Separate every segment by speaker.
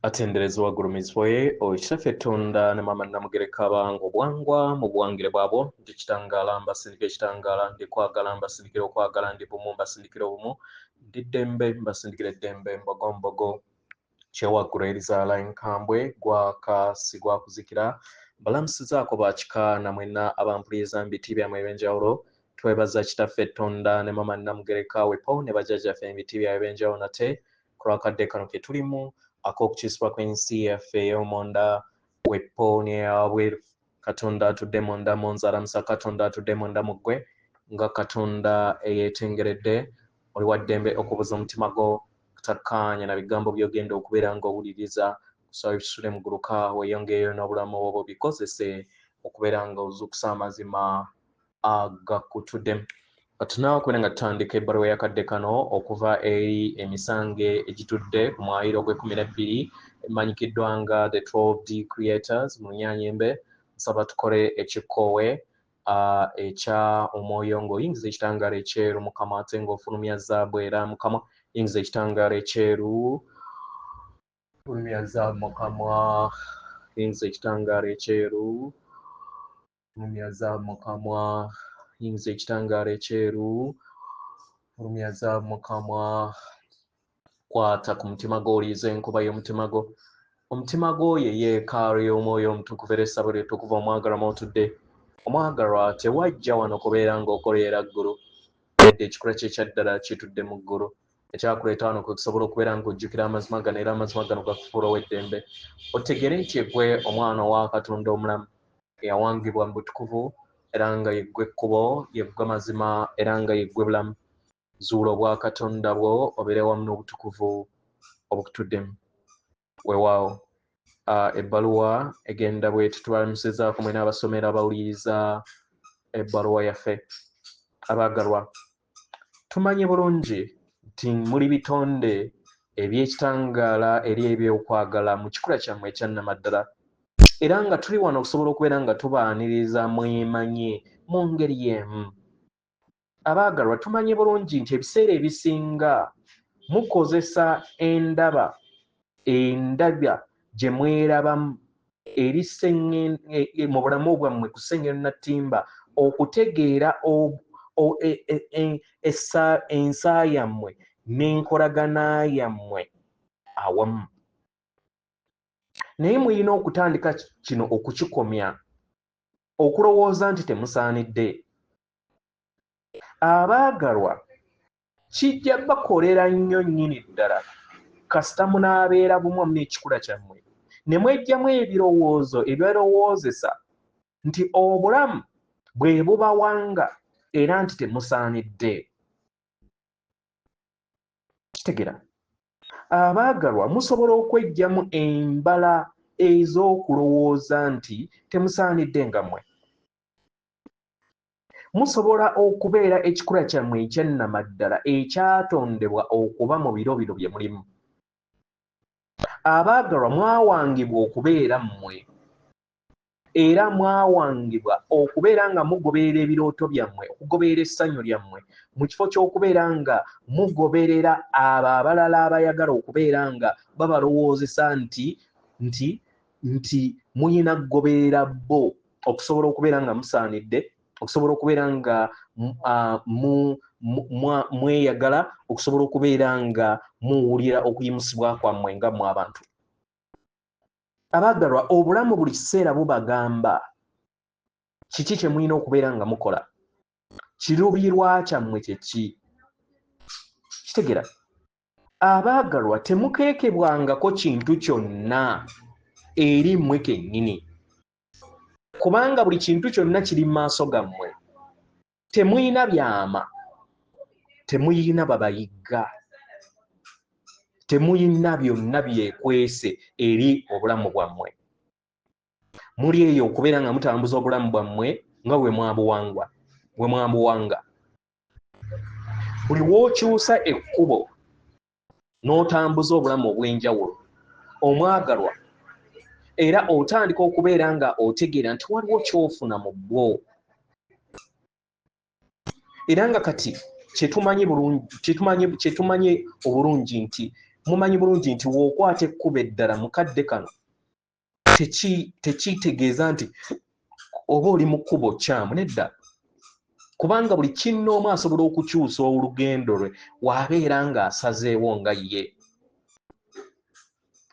Speaker 1: atenderezwa gulumizibwe okisafe tonda ne mama namugereka bango bwangwa mu buwangire bwabo ndikitangala mbasindika ekitangala ndikwagala mbasindikira okwagala ndi bumu mbasindikira obumu ndiddembe mbasindikira eddembe mbogombogo kyewaggula erizaala enkambwe gwakasi gwakuzikira balamusizaako bakika namwena abampuliriza mbiti byammwe ebyenjawulo twebaza kitaffe tonda ne mama namugereka wepo ne bajjajjaffe ebiti byabwe ebyenjawulo nate ku lwakadde kano ke tulimu ak'okukyusibwa kw'ensi yaffe ey'omonda wepo n'eyawabweru katonda atudde monda mu nzalamusa katonda atudde monda mu ggwe nga katonda eyeetengeredde oli wa ddembe okubuza omutima gwo takkaanya na bigambo by'ogenda okubeera ng'owuliriza kusaba bisule mu gguluka weeyongeeyo n'obulamu obwo bikozese okubeera ng'ozuukusa amazima agakutuddemu katunaawe okubeera nga tutandika ebbaluwa yakadde kano okuva eri emisange egitudde ku mwayiro ogw'12 emanyikiddwa nga the 12D creators mu Lunyanyembe nsaba tukole ekikoowe ekya omwoyo ng'oyingiza ekitangaala ekyeru mukama ate ng'ofulumya zaabu era mukama yingiza ekitangaala ekyeru fulumya zaabu mukama yingiza ekitangaala ekyeru fulumya zaabu mukama yingiza ekitangaala ekyeru fulumya zaabu mukama kwata ku mutima gwo oliiza enkuba y'omutima gwo omutima gwo ye yeekaalu y'omwoyo omutukuvu era essabo ly'ettukuvu omwagalwa otudde omwagalwa tewajja wano kubeera ng'okolera ggulu edde ekikula kye kyaddala kitudde mu ggulu ekyakuleeta wano kwe kusobola okubeera ng'ojjukira amazima gano era amazima gano gakufuula ow'eddembe otegere nti eggwe omwana wa katonda omulamu eyawangibwa mu butukuvu era nga yeggwe ekkubo yeggwe mazima era nga yeggwe bulamu zuula obwa katonda bwo obeere wamu n'obutukuvu obukutuddemu weewaawo ebbaluwa egenda bweti tubalamusizaako mwena abasomera abawuliriza ebbaluwa yaffe abaagalwa tumanyi bulungi nti muli bitonde eby'ekitangaala eri ebyokwagala mu kikula kyammwe ekyannamaddala era nga tuli wano okusobola okubeera nga tubaaniriza mwemanye mu ngeri y'emu abaagalwa tumanyi bulungi nti ebiseera ebisinga mukozesa endabya gye mwerabamu eri mu bulamu bwammwe ku ssengero nattimba okutegeera ensa yammwe n'enkolagana yammwe awamu naye mulina okutandika kino okukikomya okulowooza nti temusaanidde abaagalwa kijja bakolera nnyo nnyini ddala kasita munaabeera bumu n'ekikula kyammwe ne mwejjamu ebirowoozo ebirowoozesa nti obulamu bwe bubawanga era nti temusaanidde kitegera abaagalwa musobola okwejjamu embala ez'okulowooza nti temusaanidde nga mmwe musobola okubeera ekikula kyammwe ekyannamaddala ekyatondebwa okuba mu birobiro bye mulimu abaagalwa mwawangibwa okubeera mmwe era mwawangibwa okubeera nga mugoberera ebirooto byammwe okugoberera essanyu lyammwe mu kifo ky'okubeera nga mugoberera abo abalala abayagala okubeera nga babalowoozesa nti muyina kugoberera bo okusobola okubeera nga musaanidde okusobola okubeera nga mweyagala okusobola okubeera nga muwulira okuyimusibwa kwammwe nga mmwe abantu abaagalwa obulamu buli kiseera bubagamba kiki kye mulina okubeera nga mukola kirubirwa kyammwe kyeki kitegera abaagalwa temukeekebwangako kintu kyonna eri mmwe kennyini kubanga buli kintu kyonna kiri mu maaso gammwe temuyina byama temuyina babayigga temuyina byonna byekwese eri obulamu bwammwe muli eyo okubeera nga mutambuza obulamu bwammwe nga bwe mwabuwanga buli wookyusa ekkubo n'otambuza obulamu obw'enjawulo omwagalwa era otandika okubeera nga otegeera nti waliwo ky'ofuna mu bwo era nga kati kyetumanyi obulungi nti mumanyi bulungi nti wookwata ekkuba eddala mukadde kano tekitegeeza nti oba oli mu kkubo kyamu nedda, kubanga buli kinnoomu asobola okukyusa olugendo lwe waabeera ng'asazeewo nga ye.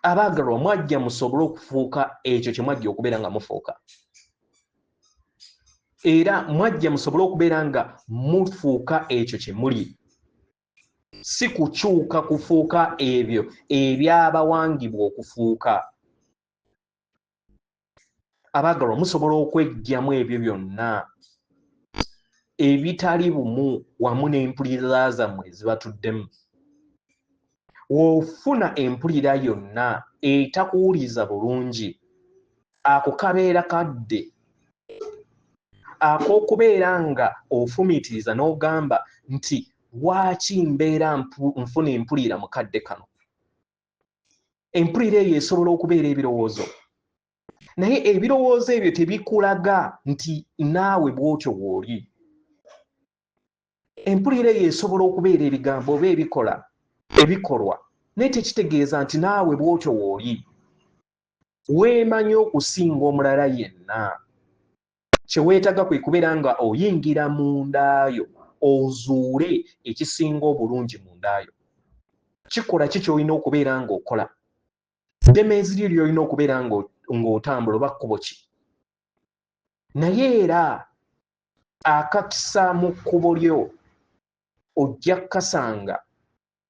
Speaker 1: Abaagalwa mwajja musobole okufuuka ekyo kye mwajja okubeera nga mufuuka, era mwajja musobole okubeera nga mufuuka ekyo kye muli, si kukyuka kufuuka ebyo ebyabawangibwa okufuuka. Abaagalwa musobola okweggyamu ebyo byonna ebitali bumu wamu n'empulira zammwe ezibatuddemu. W'ofuna empulira yonna etakuwuliza bulungi, ako kabeera kadde ak'okubeera nga ofumiitiriza n'ogamba nti lwaki mbeera nfuna empulira mu kadde kano. Empulira eyo esobola okubeera ebirowoozo, naye ebirowoozo ebyo tebikulaga nti naawe bw'otyo bw'oli. Empulira eyo esobola okubeera ebigambo oba ebikolwa, naye tekitegeeza nti naawe bw'otyo bw'oli. Weemanyi okusinga omulala yenna. Kye weetaaga kwe kubeera nga oyingira mundaayo ozuule ekisinga obulungi mundaayo. Kikola ki ky'olina okubeera ng'okola? Ddemeezi lyo ly'olina okubeera ng'otambula oba kkubo ki? Naye era akakisa mu kkubo lyo ojja kukasanga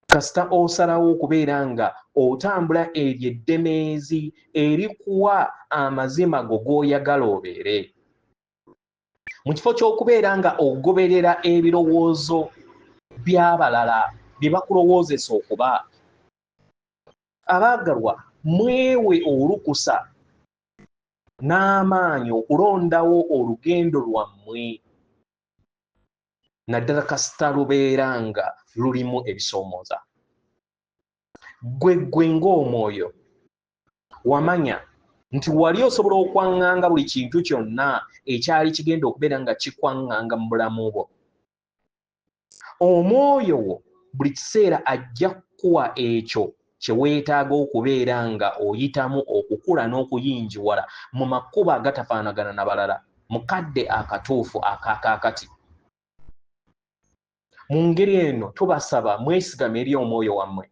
Speaker 1: kasita osalawo okubeera nga otambula eryo eddemeezi erikuwa amazima go g'oyagala obeere, mu kifo ky'okubeera nga ogoberera ebirowoozo by'abalala bye bakulowoozesa okuba. Abaagalwa, mwewe olukusa n'amaanyi okulondawo olugendo lwammwe, naddala kasita lubeera nga lulimu ebisoomooza. Gwe ng'omwoyo wamanya nti wali osobola okwaŋŋanga buli kintu kyonna ekyali kigenda okubeera nga kikwaŋŋanga mu bulamu bwo. Omwoyo wo buli kiseera ajja kukuwa ekyo kye weetaaga okubeera nga oyitamu okukula n'okuyingiwala mu makubo agatafaanagana na balala, mu kadde akatuufu akaakati. Mu ngeri eno tubasaba mwesigame eri omwoyo wammwe,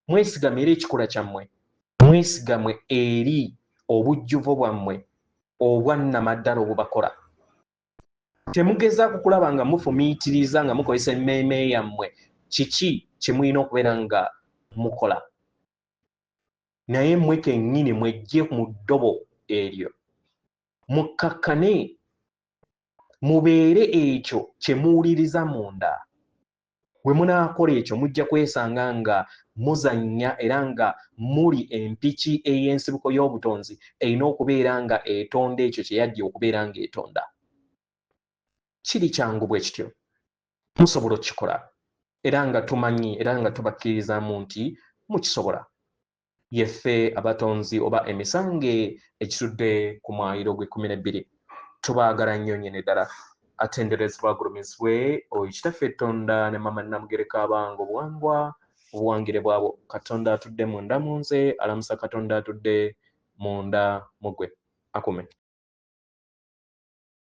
Speaker 1: mwesigame eri ekikula kyammwe, mwesigame eri obujjuvu bwammwe obwannamaddala obubakola. Temugezaako kulaba nga mufumiitiriza nga mukozesa emmeeme yammwe kiki kye mulina okubeera nga mukola, naye mmwe kennyini mwejje mu ddobo eryo, mukkakkane, mubeere ekyo kye muwuliriza munda. Bwe munaakola ekyo mujja kwesanga nga muzannya era nga muli empiki ey'ensibuko y'obutonzi erina okubeera nga etonda ekyo kye yajja okubeera ng'etonda. Kiri kyangu bwe kityo, musobola okukikola era nga tumanyi era nga tubakkirizaamu nti mukisobola. Yeffe abatonzi oba emisange ekitudde ku mwayiro gw'12 tubaagala nnyo nnyini ddala. Atenderezebwa agulumizibwe oyo kitaffe Tonda ne Mama Namugereka abange obuwangwa obuwangire bwabo. Katonda atudde munda mu nze, alamusa Katonda atudde munda mu ggwe. Akume.